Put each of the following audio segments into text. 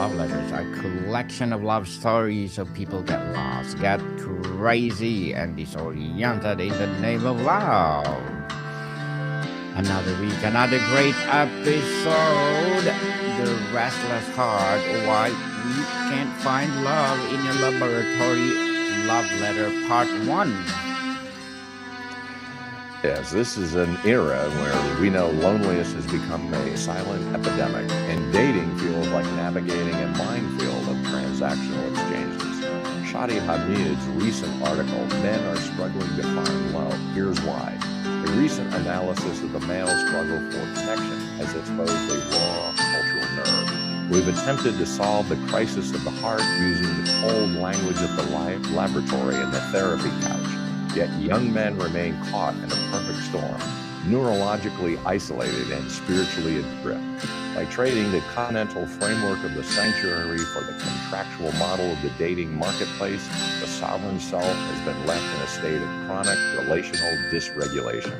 Love Letters are a collection of love stories of people get lost, get crazy, and disoriented in the name of love. Another week, another great episode. The Restless Heart. Why we can't find love in your laboratory. Love Letter Part 1. Yes, this is an era where we know loneliness has become a silent epidemic, and dating feels like navigating a minefield of transactional exchanges. Shadi Hamid's recent article, Men Are Struggling to Find Love, Here's Why. A recent analysis of the male struggle for connection has exposed a raw cultural nerve. We've attempted to solve the crisis of the heart using the cold language of the laboratory and the therapy couch. Yet young men remain caught in a perfect storm, neurologically isolated and spiritually adrift. By trading the continental framework of the sanctuary for the contractual model of the dating marketplace, the sovereign self has been left in a state of chronic relational dysregulation.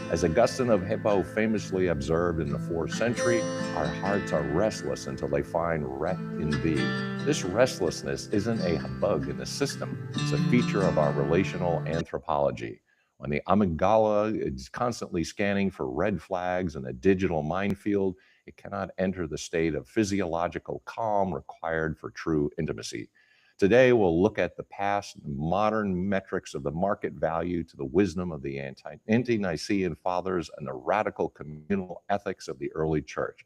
As Augustine of Hippo famously observed in the 4th century, our hearts are restless until they find rest in thee. This restlessness isn't a bug in the system, it's a feature of our relational anthropology. When the amygdala is constantly scanning for red flags in a digital minefield, it cannot enter the state of physiological calm required for true intimacy. Today, we'll look at the past modern metrics of the market value to the wisdom of the ante-Nicene fathers and the radical communal ethics of the early church.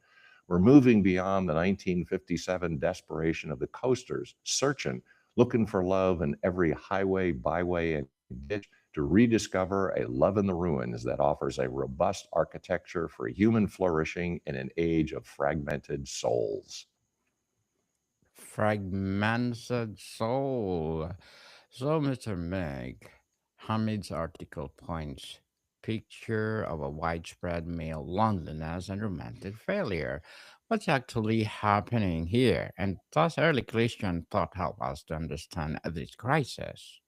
We're moving beyond the 1957 desperation of the coasters, searching, looking for love in every highway, byway, and ditch to rediscover a love in the ruins that offers a robust architecture for human flourishing in an age of fragmented souls. Fragmented soul. So, Mr. Meg, Hamid's article points picture of a widespread male loneliness and romantic failure. What's actually happening here? And does early Christian thought help us to understand this crisis?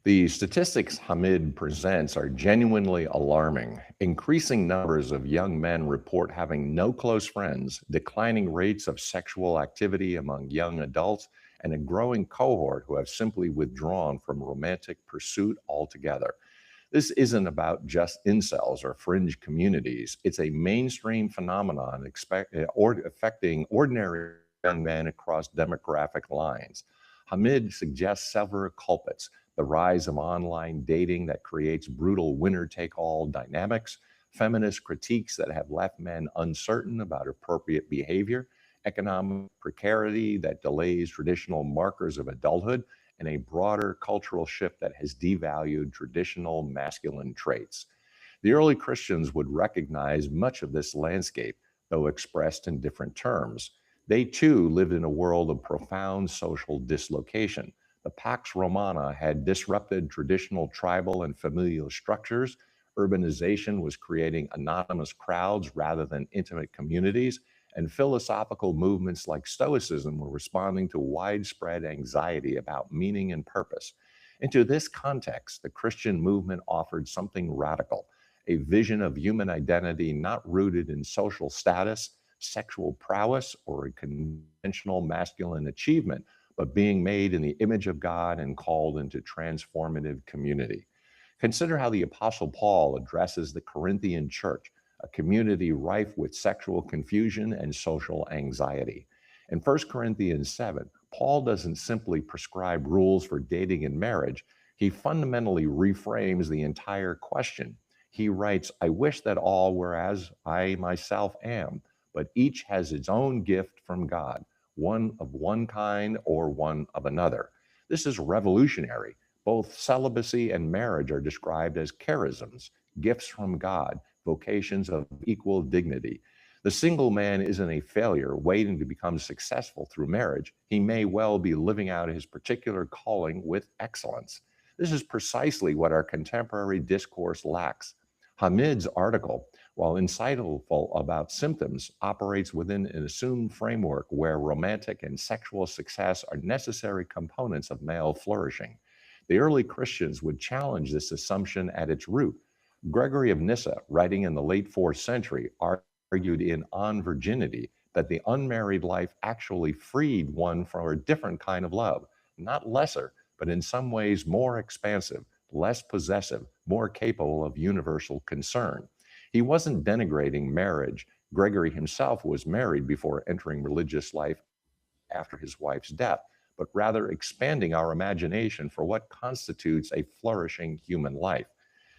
The statistics Hamid presents are genuinely alarming. Increasing numbers of young men report having no close friends, declining rates of sexual activity among young adults, and a growing cohort who have simply withdrawn from romantic pursuit altogether. This isn't about just incels or fringe communities. It's a mainstream phenomenon affecting ordinary young men across demographic lines. Hamid suggests several culprits: the rise of online dating that creates brutal winner take all dynamics, feminist critiques that have left men uncertain about appropriate behavior, economic precarity that delays traditional markers of adulthood, and a broader cultural shift that has devalued traditional masculine traits. The early Christians would recognize much of this landscape, though expressed in different terms. They too lived in a world of profound social dislocation. The Pax Romana had disrupted traditional tribal and familial structures. Urbanization was creating anonymous crowds rather than intimate communities. And philosophical movements like Stoicism were responding to widespread anxiety about meaning and purpose. Into this context, the Christian movement offered something radical: a vision of human identity not rooted in social status, sexual prowess, or a conventional masculine achievement, but being made in the image of God and called into transformative community. Consider how the Apostle Paul addresses the Corinthian church, a community rife with sexual confusion and social anxiety. In 1 Corinthians 7, Paul doesn't simply prescribe rules for dating and marriage, he fundamentally reframes the entire question. He writes, I wish that all were as I myself am, but each has its own gift from God, one of one kind or one of another. This is revolutionary. Both celibacy and marriage are described as charisms, gifts from God, vocations of equal dignity. The single man isn't a failure waiting to become successful through marriage. He may well be living out his particular calling with excellence. This is precisely what our contemporary discourse lacks. Hamid's article, while insightful about symptoms, operates within an assumed framework where romantic and sexual success are necessary components of male flourishing. The early Christians would challenge this assumption at its root. Gregory of Nyssa, writing in the late 4th century, argued argued in On Virginity that the unmarried life actually freed one for a different kind of love, not lesser, but in some ways more expansive, less possessive, more capable of universal concern. He wasn't denigrating marriage. Gregory himself was married before entering religious life after his wife's death, but rather expanding our imagination for what constitutes a flourishing human life.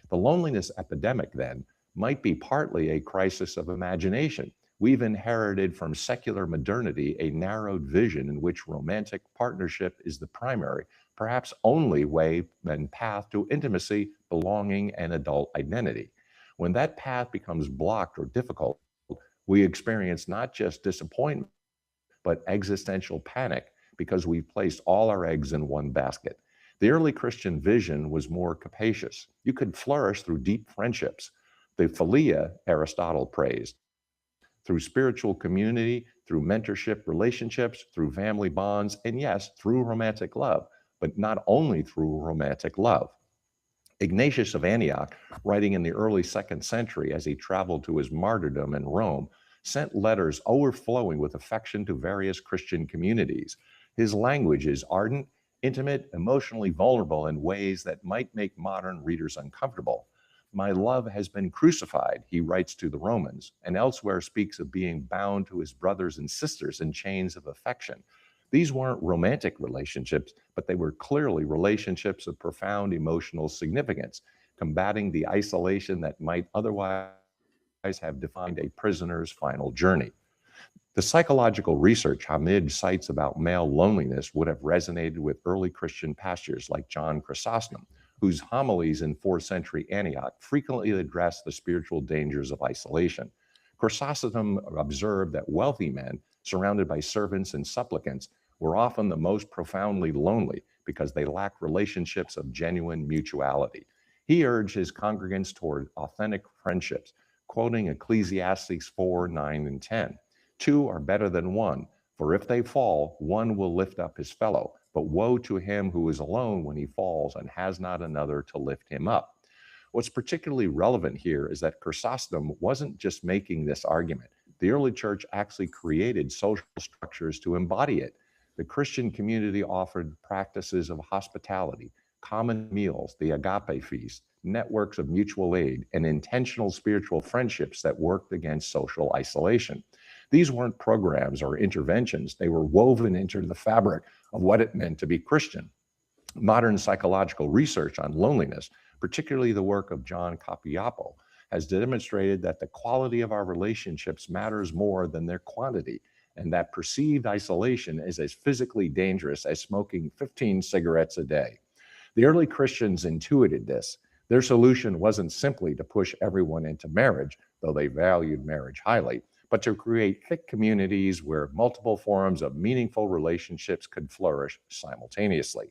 The loneliness epidemic, then, might be partly a crisis of imagination. We've inherited from secular modernity a narrowed vision in which romantic partnership is the primary, perhaps only way and path to intimacy, belonging, and adult identity. When that path becomes blocked or difficult, we experience not just disappointment, but existential panic because we've placed all our eggs in one basket. The early Christian vision was more capacious. You could flourish through deep friendships. The philia Aristotle praised, through spiritual community, through mentorship relationships, through family bonds, and yes, through romantic love, but not only through romantic love. Ignatius of Antioch, writing in the early second century as he traveled to his martyrdom in Rome, sent letters overflowing with affection to various Christian communities. His language is ardent, intimate, emotionally vulnerable in ways that might make modern readers uncomfortable. My love has been crucified, he writes to the Romans, and elsewhere speaks of being bound to his brothers and sisters in chains of affection. These weren't romantic relationships, but they were clearly relationships of profound emotional significance, combating the isolation that might otherwise have defined a prisoner's final journey. The psychological research Hamid cites about male loneliness would have resonated with early Christian pastors like John Chrysostom, whose homilies in 4th century Antioch frequently addressed the spiritual dangers of isolation. Chrysostom observed that wealthy men, surrounded by servants and supplicants, were often the most profoundly lonely because they lacked relationships of genuine mutuality. He urged his congregants toward authentic friendships, quoting Ecclesiastes 4, 9, and 10. Two are better than one, for if they fall, one will lift up his fellow. But woe to him who is alone when he falls and has not another to lift him up. What's particularly relevant here is that Chrysostom wasn't just making this argument. The early church actually created social structures to embody it. The Christian community offered practices of hospitality, common meals, the agape feast, networks of mutual aid, and intentional spiritual friendships that worked against social isolation. These weren't programs or interventions, they were woven into the fabric of what it meant to be Christian. Modern psychological research on loneliness, particularly the work of John Capiapo, has demonstrated that the quality of our relationships matters more than their quantity, and that perceived isolation is as physically dangerous as smoking 15 cigarettes a day. The early Christians intuited this. Their solution wasn't simply to push everyone into marriage, though they valued marriage highly, but to create thick communities where multiple forms of meaningful relationships could flourish simultaneously.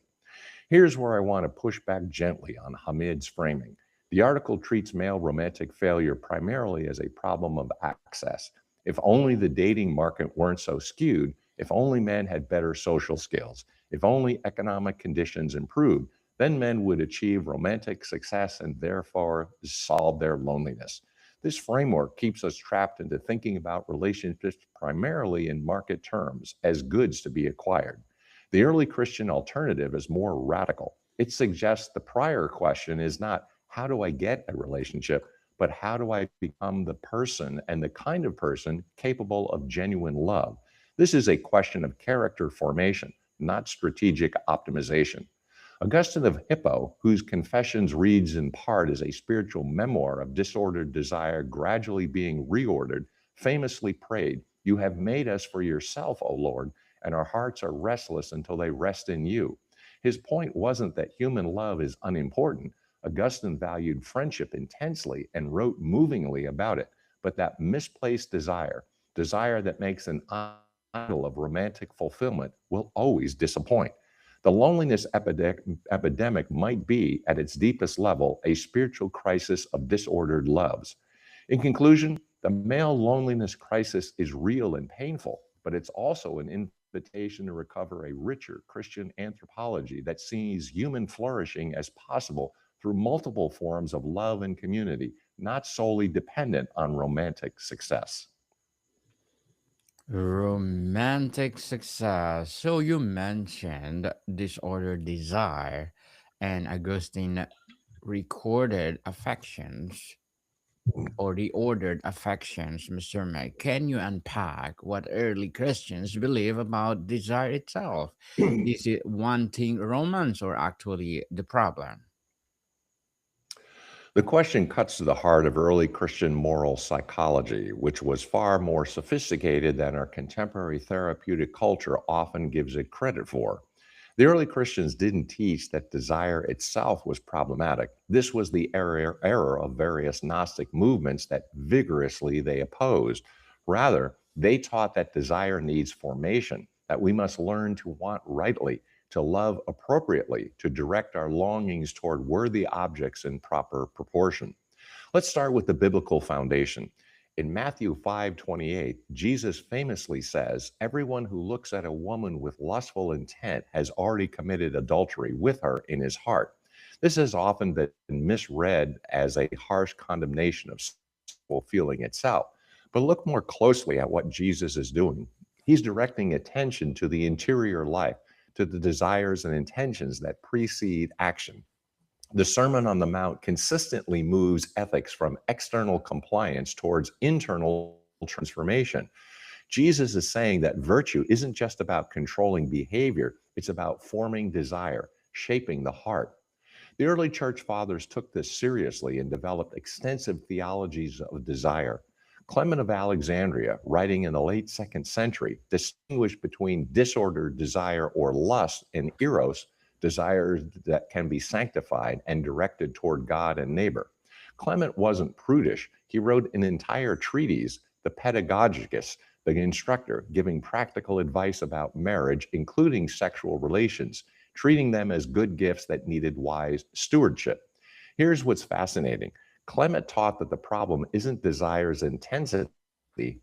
Here's where I want to push back gently on Hamid's framing. The article treats male romantic failure primarily as a problem of access. If only the dating market weren't so skewed, if only men had better social skills, if only economic conditions improved, then men would achieve romantic success and therefore solve their loneliness. This framework keeps us trapped into thinking about relationships primarily in market terms as goods to be acquired. The early Christian alternative is more radical. It suggests the prior question is not, how do I get a relationship, but how do I become the person and the kind of person capable of genuine love? This is a question of character formation, not strategic optimization. Augustine of Hippo, whose Confessions reads in part as a spiritual memoir of disordered desire gradually being reordered, famously prayed, "You have made us for yourself, O Lord, and our hearts are restless until they rest in you." His point wasn't that human love is unimportant. Augustine valued friendship intensely and wrote movingly about it, but that misplaced desire, desire that makes an idol of romantic fulfillment, will always disappoint. The loneliness epidemic might be, at its deepest level, a spiritual crisis of disordered loves. In conclusion, the male loneliness crisis is real and painful, but it's also an invitation to recover a richer Christian anthropology that sees human flourishing as possible through multiple forms of love and community, not solely dependent on romantic success. Romantic success. So you mentioned disordered desire, and Augustine recorded affections or the ordered affections, Mr. Meg. Can you unpack what early Christians believe about desire itself? Is it wanting romance or actually the problem? The question cuts to the heart of early Christian moral psychology, which was far more sophisticated than our contemporary therapeutic culture often gives it credit for. The early Christians didn't teach that desire itself was problematic. This was the error of various Gnostic movements that vigorously they opposed. Rather, they taught that desire needs formation, that we must learn to want rightly, to love appropriately, to direct our longings toward worthy objects in proper proportion. Let's start with the biblical foundation. In Matthew 5:28, Jesus famously says, "Everyone who looks at a woman with lustful intent has already committed adultery with her in his heart." This has often been misread as a harsh condemnation of sexual feeling itself. But look more closely at what Jesus is doing. He's directing attention to the interior life, to the desires and intentions that precede action. The Sermon on the Mount consistently moves ethics from external compliance towards internal transformation. Jesus is saying that virtue isn't just about controlling behavior, it's about forming desire, shaping the heart. The early church fathers took this seriously and developed extensive theologies of desire. Clement of Alexandria, writing in the late second century, distinguished between disordered desire or lust and eros, desires that can be sanctified and directed toward God and neighbor. Clement wasn't prudish. He wrote an entire treatise, the Pedagogicus, the instructor, giving practical advice about marriage, including sexual relations, treating them as good gifts that needed wise stewardship. Here's what's fascinating. Clement taught that the problem isn't desire's intensity,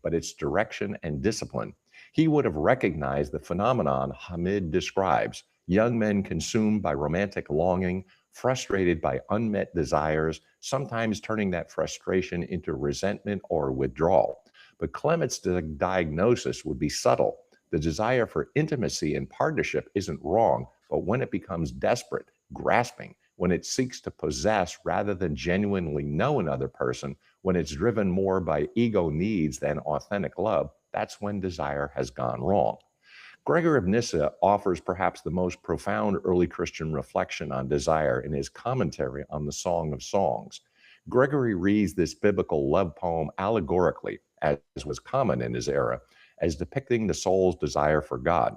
but its direction and discipline. He would have recognized the phenomenon Hamid describes: young men consumed by romantic longing, frustrated by unmet desires, sometimes turning that frustration into resentment or withdrawal. But Clement's diagnosis would be subtle. The desire for intimacy and partnership isn't wrong, but when it becomes desperate, grasping, when it seeks to possess rather than genuinely know another person, when it's driven more by ego needs than authentic love, that's when desire has gone wrong. Gregor of Nyssa offers perhaps the most profound early Christian reflection on desire in his commentary on the Song of Songs. Gregory reads this biblical love poem allegorically, as was common in his era, as depicting the soul's desire for God.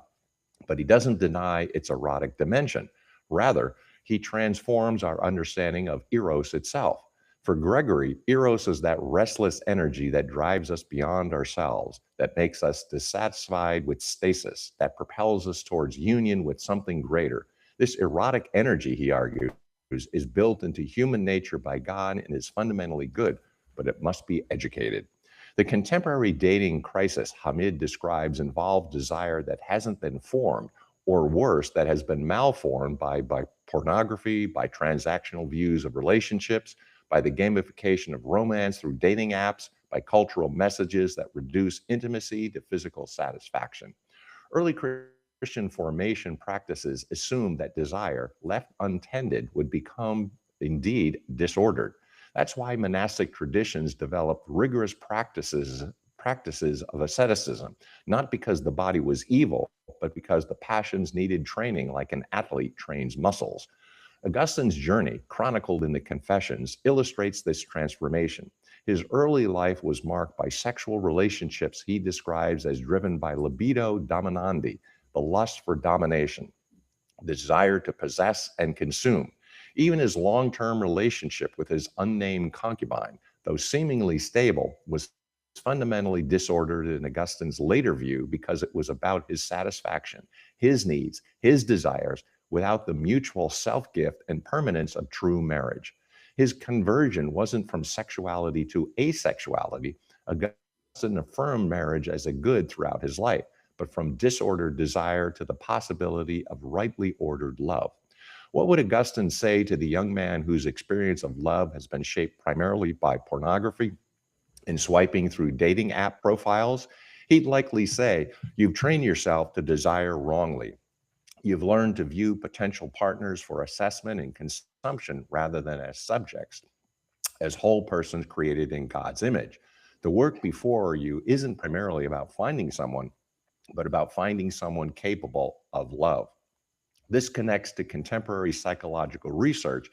But he doesn't deny its erotic dimension. Rather, he transforms our understanding of eros itself. For Gregory, eros is that restless energy that drives us beyond ourselves, that makes us dissatisfied with stasis, that propels us towards union with something greater. This erotic energy, he argues, is built into human nature by God and is fundamentally good, but it must be educated. The contemporary dating crisis Hamid describes involved desire that hasn't been formed, or worse, that has been malformed by pornography, by transactional views of relationships, by the gamification of romance through dating apps, by cultural messages that reduce intimacy to physical satisfaction. Early Christian formation practices assumed that desire, left untended, would become indeed disordered. That's why monastic traditions developed rigorous practices of asceticism, not because the body was evil, but because the passions needed training like an athlete trains muscles. Augustine's journey, chronicled in the Confessions, illustrates this transformation. His early life was marked by sexual relationships he describes as driven by libido dominandi, the lust for domination, the desire to possess and consume. Even his long term relationship with his unnamed concubine, though seemingly stable, was fundamentally disordered in Augustine's later view because it was about his satisfaction, his needs, his desires, without the mutual self gift and permanence of true marriage. His conversion wasn't from sexuality to asexuality. Augustine affirmed marriage as a good throughout his life, but from disordered desire to the possibility of rightly ordered love. What would Augustine say to the young man whose experience of love has been shaped primarily by pornography and swiping through dating app profiles? He'd likely say, "You've trained yourself to desire wrongly. You've learned to view potential partners for assessment and consumption rather than as subjects, as whole persons created in God's image. The work before you isn't primarily about finding someone, but about finding someone capable of love." This connects to contemporary psychological research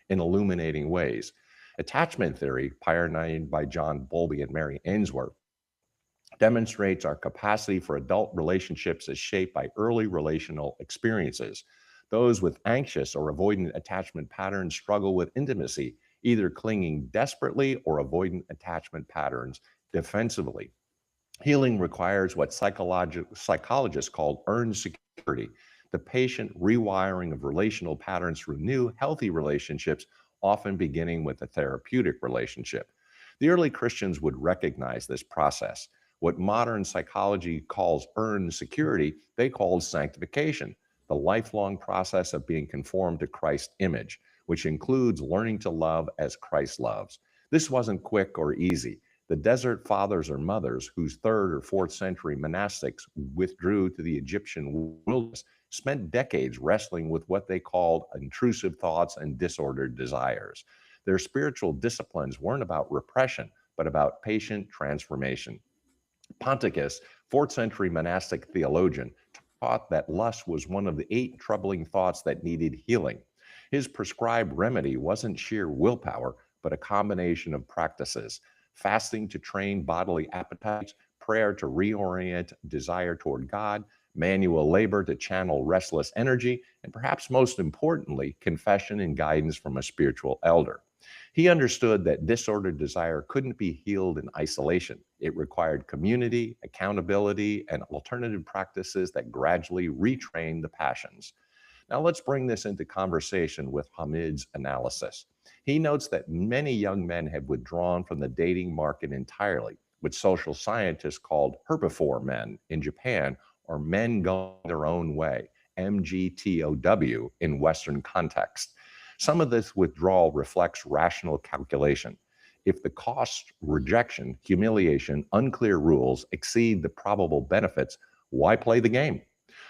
in illuminating ways. Attachment theory, pioneered by John Bowlby and Mary Ainsworth, demonstrates our capacity for adult relationships is shaped by early relational experiences. Those with anxious or avoidant attachment patterns struggle with intimacy, either clinging desperately or avoidant attachment patterns defensively. Healing requires what psychologists call earned security, the patient rewiring of relational patterns through new, healthy relationships, often beginning with a therapeutic relationship. The early Christians would recognize this process. What modern psychology calls earned security, they called sanctification, the lifelong process of being conformed to Christ's image, which includes learning to love as Christ loves. This wasn't quick or easy. The desert fathers or mothers, whose third or fourth century monastics withdrew to the Egyptian wilderness, spent decades wrestling with what they called intrusive thoughts and disordered desires. Their spiritual disciplines weren't about repression, but about patient transformation. Ponticus, fourth century monastic theologian, taught that lust was one of the 8 troubling thoughts that needed healing. His prescribed remedy wasn't sheer willpower, but a combination of practices: fasting to train bodily appetites, prayer to reorient desire toward God, manual labor to channel restless energy, and perhaps most importantly, confession and guidance from a spiritual elder. He understood that disordered desire couldn't be healed in isolation. It required community, accountability, and alternative practices that gradually retrain the passions. Now, let's bring this into conversation with Hamid's analysis. He notes that many young men have withdrawn from the dating market entirely, what social scientists called herbivore men in Japan, or men going their own way, MGTOW, in Western context. Some of this withdrawal reflects rational calculation. If the cost, rejection, humiliation, unclear rules exceed the probable benefits, why play the game?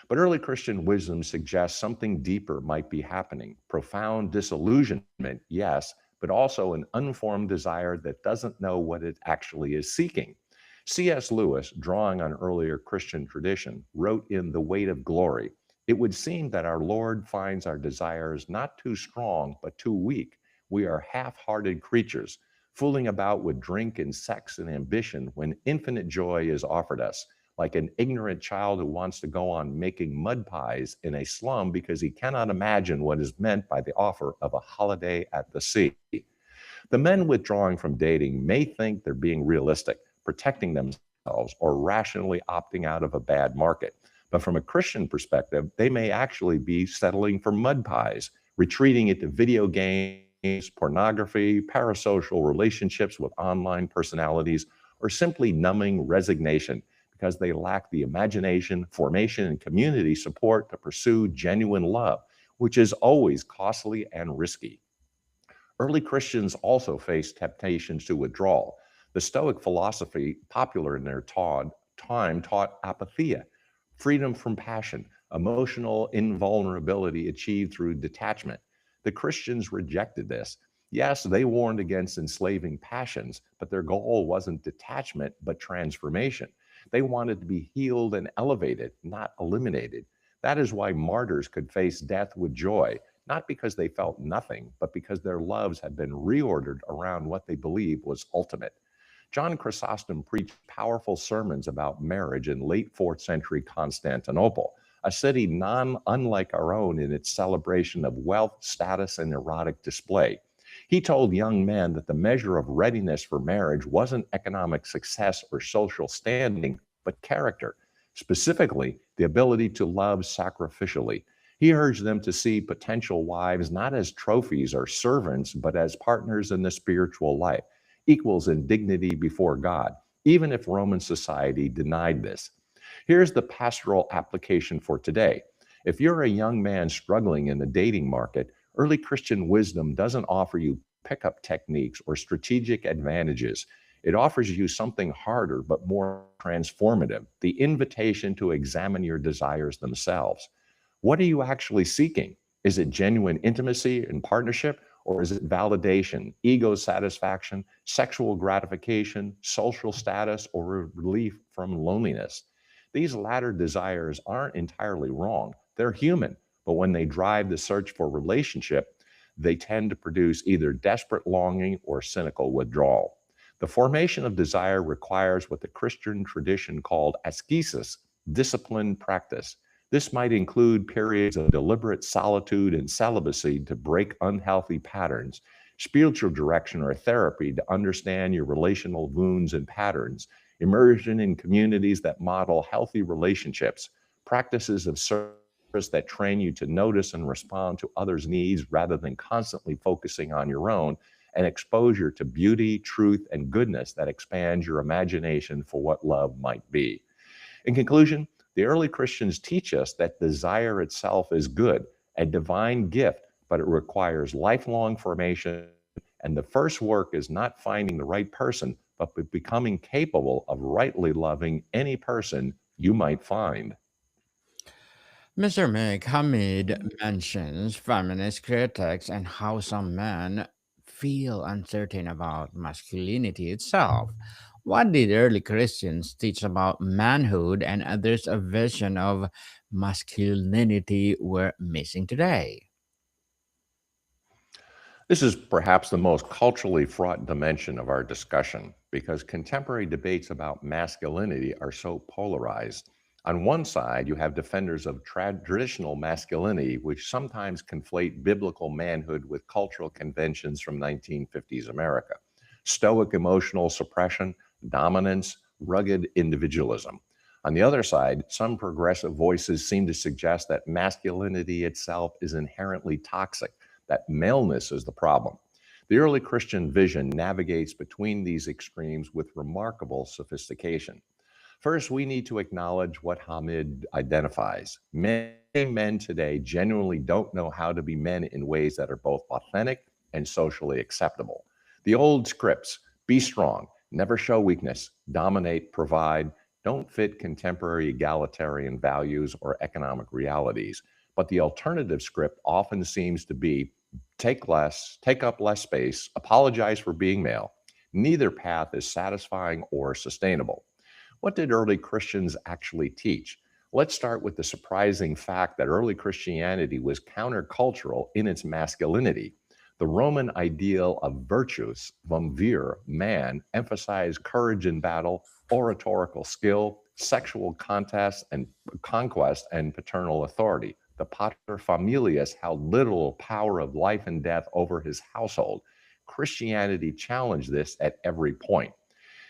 But early Christian wisdom suggests something deeper might be happening. Profound disillusionment, yes, but also an unformed desire that doesn't know what it actually is seeking. C.S. Lewis, drawing on earlier Christian tradition, wrote in The Weight of Glory, "It would seem that our Lord finds our desires not too strong, but too weak. We are half-hearted creatures, fooling about with drink and sex and ambition when infinite joy is offered us, like an ignorant child who wants to go on making mud pies in a slum because he cannot imagine what is meant by the offer of a holiday at the sea." The men withdrawing from dating may think they're being realistic, protecting themselves, or rationally opting out of a bad market. But from a Christian perspective, they may actually be settling for mud pies, retreating into video games, pornography, parasocial relationships with online personalities, or simply numbing resignation because they lack the imagination, formation, and community support to pursue genuine love, which is always costly and risky. Early Christians also faced temptations to withdrawal. The Stoic philosophy, popular in their time, taught apatheia, freedom from passion, emotional invulnerability achieved through detachment. The Christians rejected this. Yes, they warned against enslaving passions, but their goal wasn't detachment, but transformation. They wanted to be healed and elevated, not eliminated. That is why martyrs could face death with joy, not because they felt nothing, but because their loves had been reordered around what they believed was ultimate. John Chrysostom preached powerful sermons about marriage in late 4th century Constantinople, a city unlike our own in its celebration of wealth, status, and erotic display. He told young men that the measure of readiness for marriage wasn't economic success or social standing, but character, specifically the ability to love sacrificially. He urged them to see potential wives not as trophies or servants, but as partners in the spiritual life, equals in dignity before God, even if Roman society denied this. Here's the pastoral application for today. If you're a young man struggling in the dating market, early Christian wisdom doesn't offer you pickup techniques or strategic advantages. It offers you something harder but more transformative, the invitation to examine your desires themselves. What are you actually seeking? Is it genuine intimacy and partnership, or is it validation, ego satisfaction, sexual gratification, social status, or relief from loneliness? These latter desires aren't entirely wrong. They're human, but when they drive the search for relationship, they tend to produce either desperate longing or cynical withdrawal. The formation of desire requires what the Christian tradition called ascesis, disciplined practice. This might include periods of deliberate solitude and celibacy to break unhealthy patterns, spiritual direction or therapy to understand your relational wounds and patterns, immersion in communities that model healthy relationships, practices of service that train you to notice and respond to others' needs rather than constantly focusing on your own, and exposure to beauty, truth, and goodness that expands your imagination for what love might be. In conclusion, the early Christians teach us that desire itself is good, a divine gift, but it requires lifelong formation. And the first work is not finding the right person, but becoming capable of rightly loving any person you might find. Mr. Mick Hamid mentions feminist critics and how some men feel uncertain about masculinity itself. What did early Christians teach about manhood and others a vision of masculinity we're missing today? This is perhaps the most culturally fraught dimension of our discussion because contemporary debates about masculinity are so polarized. On one side, you have defenders of traditional masculinity, which sometimes conflate biblical manhood with cultural conventions from 1950s America. Stoic emotional suppression, dominance, rugged individualism. On the other side, some progressive voices seem to suggest that masculinity itself is inherently toxic, that maleness is the problem. The early Christian vision navigates between these extremes with remarkable sophistication. First, we need to acknowledge what Hamid identifies. Many men today genuinely don't know how to be men in ways that are both authentic and socially acceptable. The old scripts, be strong, never show weakness, dominate, provide, don't fit contemporary egalitarian values or economic realities. But the alternative script often seems to be take less, take up less space, apologize for being male. Neither path is satisfying or sustainable. What did early Christians actually teach? Let's start with the surprising fact that early Christianity was countercultural in its masculinity. The Roman ideal of virtus, vom vir, man, emphasized courage in battle, oratorical skill, sexual contest and conquest, and paternal authority. The pater familias held literal power of life and death over his household. Christianity challenged this at every point.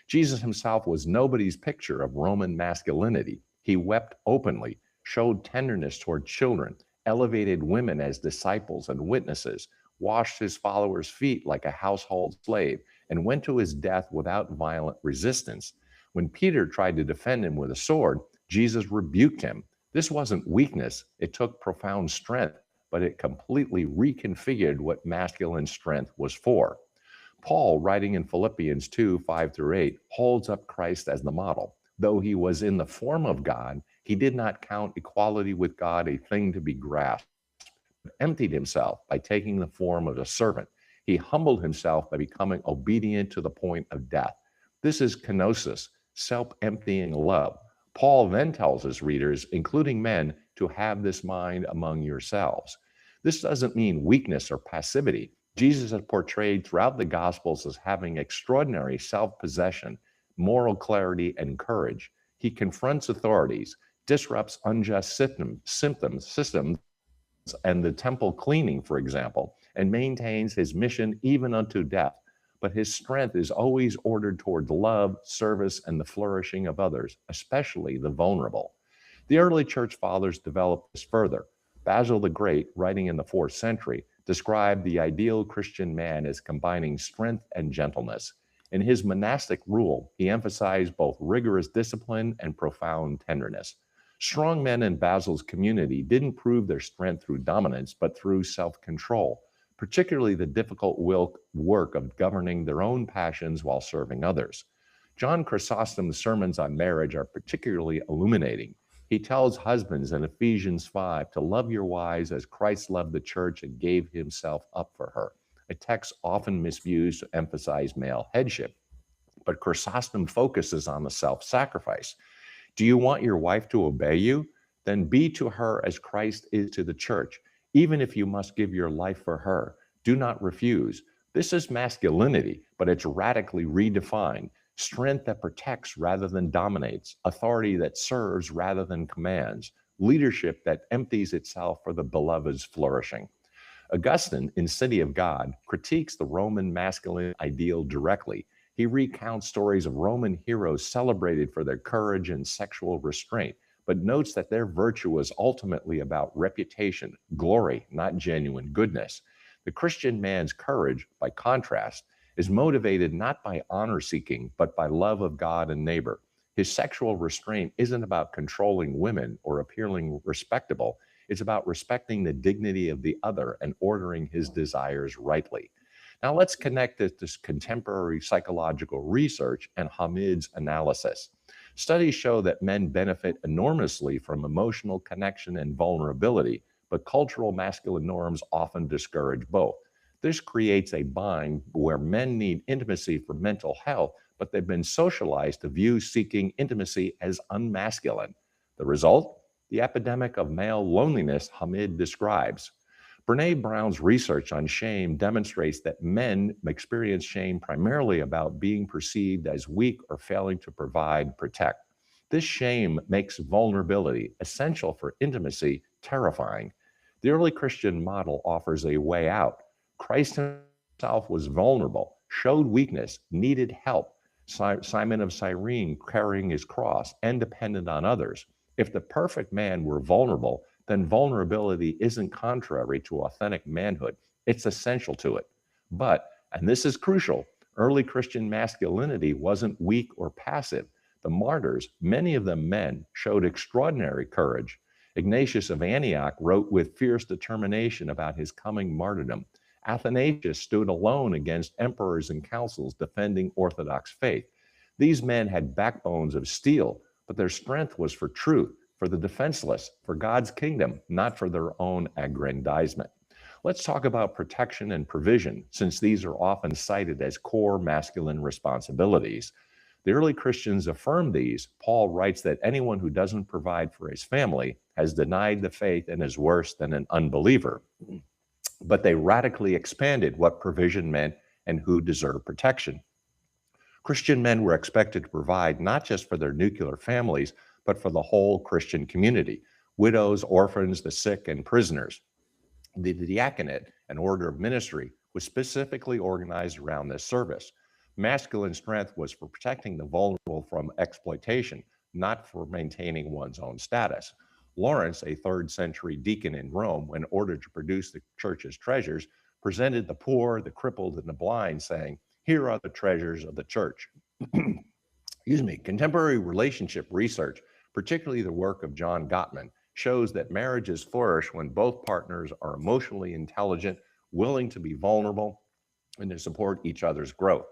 Jesus himself was nobody's picture of Roman masculinity. He wept openly, showed tenderness toward children, elevated women as disciples and witnesses, washed his followers' feet like a household slave, and went to his death without violent resistance. When Peter tried to defend him with a sword, Jesus rebuked him. This wasn't weakness, it took profound strength, but it completely reconfigured what masculine strength was for. Paul, writing in Philippians 2 5 through 8, holds up Christ as the model. Though he was in the form of God, he did not count equality with God a thing to be grasped, but emptied himself by taking the form of a servant. He humbled himself by becoming obedient to the point of death. This is kenosis, self emptying love. Paul then tells his readers, including men, to have this mind among yourselves. This doesn't mean weakness or passivity. Jesus is portrayed throughout the Gospels as having extraordinary self possession, moral clarity, and courage. He confronts authorities, disrupts unjust systems, and the temple cleaning, for example, and maintains his mission even unto death. But his strength is always ordered toward love, service, and the flourishing of others, especially the vulnerable. The early church fathers developed this further. Basil the Great, writing in the 4th century, described the ideal Christian man as combining strength and gentleness. In his monastic rule, he emphasized both rigorous discipline and profound tenderness. Strong men in Basil's community didn't prove their strength through dominance, but through self control. particularly the difficult work of governing their own passions while serving others. John Chrysostom's sermons on marriage are particularly illuminating. He tells husbands in Ephesians 5 to love your wives as Christ loved the church and gave himself up for her, a text often misused to emphasize male headship. But Chrysostom focuses on the self sacrifice. Do you want your wife to obey you? Then be to her as Christ is to the church, even if you must give your life for her. Do not refuse. This is masculinity, but it's radically redefined. Strength that protects rather than dominates, authority that serves rather than commands, leadership that empties itself for the beloved's flourishing. Augustine, in City of God, critiques the Roman masculine ideal directly. He recounts stories of Roman heroes celebrated for their courage and sexual restraint, but notes that their virtue was ultimately about reputation, glory, not genuine goodness. The Christian man's courage, by contrast, is motivated not by honor seeking, but by love of God and neighbor. His sexual restraint isn't about controlling women or appearing respectable. It's about respecting the dignity of the other and ordering his desires rightly. Now let's connect this to contemporary psychological research and Hamid's analysis. Studies show that men benefit enormously from emotional connection and vulnerability, but cultural masculine norms often discourage both. This creates a bind where men need intimacy for mental health, but they've been socialized to view seeking intimacy as unmasculine. The result? The epidemic of male loneliness Hamid describes. Brene Brown's research on shame demonstrates that men experience shame primarily about being perceived as weak or failing to provide, protect. This shame makes vulnerability, essential for intimacy, terrifying. The early Christian model offers a way out. Christ himself was vulnerable, showed weakness, needed help. Simon of Cyrene carrying his cross and dependent on others. If the perfect man were vulnerable, then vulnerability isn't contrary to authentic manhood. It's essential to it. But, and this is crucial, early Christian masculinity wasn't weak or passive. The martyrs, many of them men, showed extraordinary courage. Ignatius of Antioch wrote with fierce determination about his coming martyrdom. Athanasius stood alone against emperors and councils defending Orthodox faith. These men had backbones of steel, but their strength was for truth, for the defenseless, for God's kingdom, not for their own aggrandizement. Let's talk about protection and provision, since these are often cited as core masculine responsibilities. The early Christians affirmed these. Paul writes that anyone who doesn't provide for his family has denied the faith and is worse than an unbeliever. But they radically expanded what provision meant and who deserved protection. Christian men were expected to provide not just for their nuclear families, but for the whole Christian community, widows, orphans, the sick, and prisoners. The diaconate, an order of ministry, was specifically organized around this service. Masculine strength was for protecting the vulnerable from exploitation, not for maintaining one's own status. Lawrence, a 3rd century deacon in Rome, in order to produce the church's treasures, presented the poor, the crippled, and the blind, saying, "Here are the treasures of the church." Excuse me. Contemporary relationship research, particularly the work of John Gottman, shows that marriages flourish when both partners are emotionally intelligent, willing to be vulnerable, and to support each other's growth.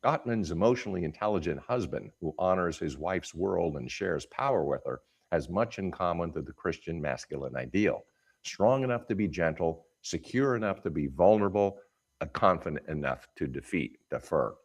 Gottman's emotionally intelligent husband, who honors his wife's world and shares power with her, has much in common with the Christian masculine ideal. Strong enough to be gentle, secure enough to be vulnerable, confident enough to defer.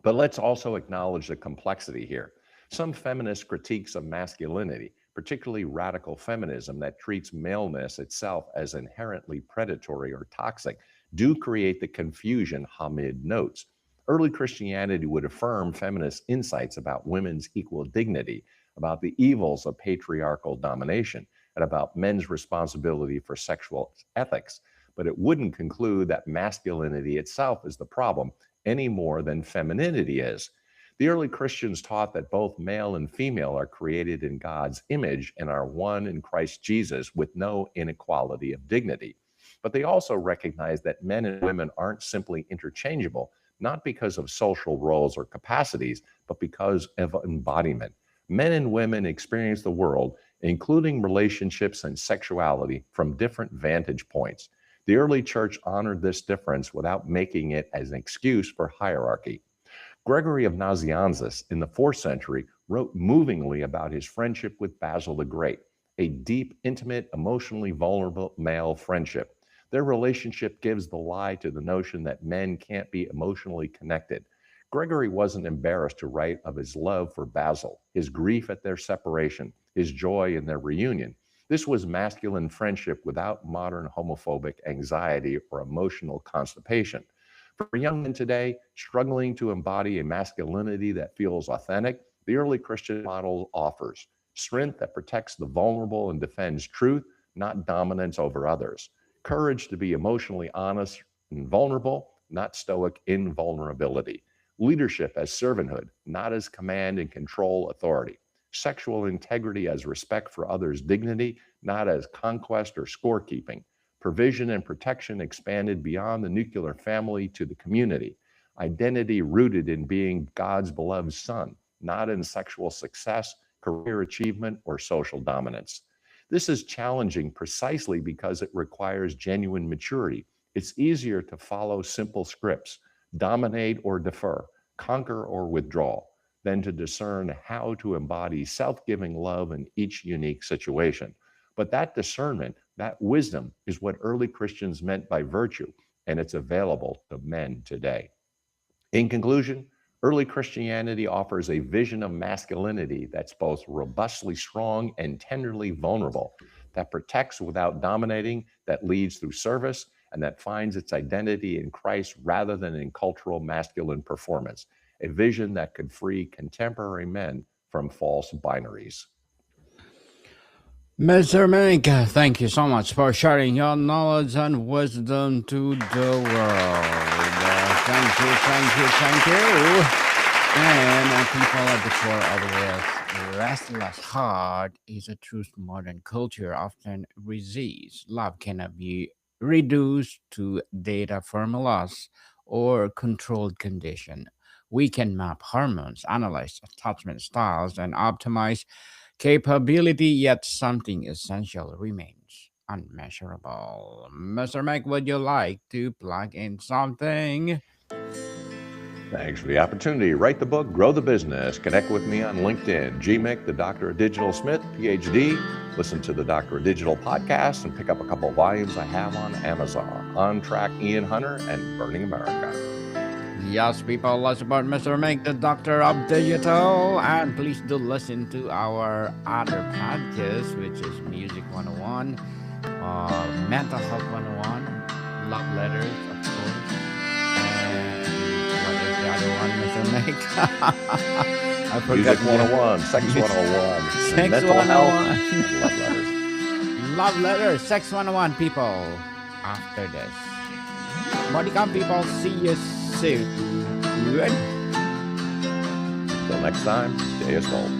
But let's also acknowledge the complexity here. Some feminist critiques of masculinity, particularly radical feminism that treats maleness itself as inherently predatory or toxic, do create the confusion Hamid notes. Early Christianity would affirm feminist insights about women's equal dignity, about the evils of patriarchal domination, and about men's responsibility for sexual ethics. But it wouldn't conclude that masculinity itself is the problem any more than femininity is. The early Christians taught that both male and female are created in God's image and are one in Christ Jesus with no inequality of dignity. But they also recognized that men and women aren't simply interchangeable, not because of social roles or capacities, but because of embodiment. Men and women experience the world, including relationships and sexuality, from different vantage points. The early church honored this difference without making it as an excuse for hierarchy. Gregory of Nazianzus in the 4th century wrote movingly about his friendship with Basil the Great, a deep, intimate, emotionally vulnerable male friendship. Their relationship gives the lie to the notion that men can't be emotionally connected. Gregory wasn't embarrassed to write of his love for Basil, his grief at their separation, his joy in their reunion. This was masculine friendship without modern homophobic anxiety or emotional constipation. For young men today, struggling to embody a masculinity that feels authentic, the early Christian model offers strength that protects the vulnerable and defends truth, not dominance over others. Courage to be emotionally honest and vulnerable, not stoic invulnerability. Leadership as servanthood, not as command and control authority. Sexual integrity as respect for others' dignity, not as conquest or scorekeeping. Provision and protection expanded beyond the nuclear family to the community. Identity rooted in being God's beloved son, not in sexual success, career achievement, or social dominance. This is challenging precisely because it requires genuine maturity. It's easier to follow simple scripts, dominate or defer, conquer or withdraw, than to discern how to embody self-giving love in each unique situation. But that discernment, that wisdom, is what early Christians meant by virtue, and it's available to men today. In conclusion, early Christianity offers a vision of masculinity that's both robustly strong and tenderly vulnerable, that protects without dominating, that leads through service, and that finds its identity in Christ rather than in cultural masculine performance, a vision that could free contemporary men from false binaries. Mr. Mink, thank you so much for sharing your knowledge and wisdom to the world. Thank you. And people at the core of this restless heart is a truth modern culture often resists. Love cannot be reduced to data formulas or controlled condition. We can map hormones, analyze attachment styles, and optimize capability, yet something essential remains unmeasurable. Mr. Mac, would you like to plug in something? Thanks for the opportunity. Write the book, grow the business. Connect with me on LinkedIn. GMIC, the Doctor of Digital Smith, PhD. Listen to the Doctor of Digital podcast and pick up a couple volumes I have on Amazon. On Track, Ian Hunter, and Burning America. Yes, people, let's support Mr. Make, the Doctor of Digital. And please do listen to our other podcast, which is Music 101, Mental Health 101, Love Letters, of course. And what is the other one, Mr. Make? I forgot. Music 101, Sex 101, Sex Mental 101. Health, and Love Letters. Love Letters, Sex 101, people. After this. Bodycom people, see you soon. Until next time, stay as gold.